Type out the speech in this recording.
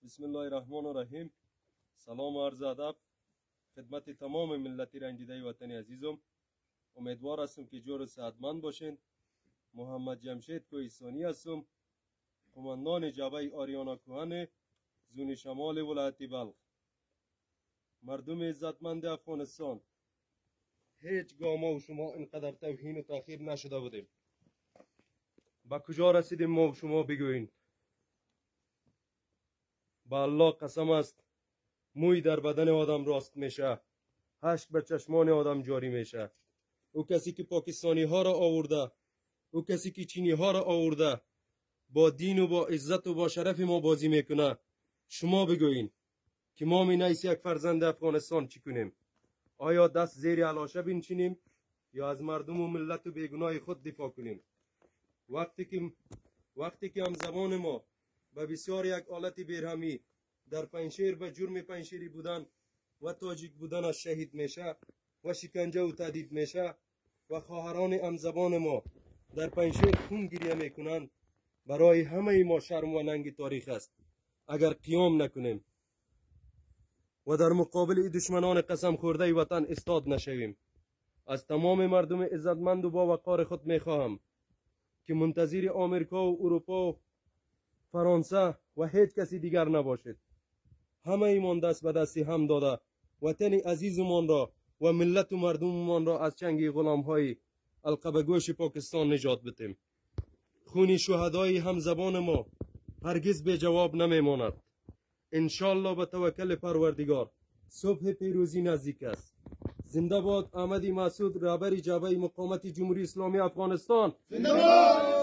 بسم الله الرحمن الرحیم. سلام و عرض ادب خدمت تمام ملت رنجیده وطن عزیزم. امیدوار هستم که جور و صحتمند باشین. محمد جمشید کوهستانی هستم، قماندان جبهه آریانا کوهن زون شمال ولایت بلخ. مردم عزتمند افغانستان، هیچگاه ما و شما اینقدر توهین و تأخیر نشده بودیم. با کجا رسیدیم ما و شما بگوین؟ با الله قسم است موی در بدن آدم راست میشه، اشک به چشمان آدم جاری میشه. او کسی که پاکستانی ها را آورده، او کسی که چینی ها را آورده، با دین و با عزت و با شرف ما بازی میکنه. شما بگوین که ما می نیست یک فرزند افغانستان چی کنیم؟ آیا دست زیر علاشه بنشینیم یا از مردم و ملت و بیگناه خود دفاع کنیم؟ وقتی که هم زبان ما به بسیار یک حالت بیرحمی در پنشیر به جرم پنشیری بودن و تاجیک بودن شهید میشه و شکنجه و تهدید میشه و خواهران همزبان ما در پنشیر خون گریه میکنند، برای همه ما شرم و ننگ تاریخ است اگر قیام نکنیم و در مقابل دشمنان قسم خورده وطن استاد نشویم. از تمام مردم عزتمند و با وقار خود میخواهم که منتظر آمریکا و اروپا و فرانسه و هیچ کسی دیگر نباشید. همه ایمان دست به دستی هم داده وطن عزیزمان را و ملت و مردممان را از چنگ غلام های القبه گوش پاکستان نجات بدیم. خون شهدای هم زبان ما هرگز به جواب نمیماند. انشالله به توکل پروردگار صبح پیروزی نزدیک است. زنده باد احمدی مسعود، رهبر جبهه مقاومت جمهوری اسلامی افغانستان. زنده باد!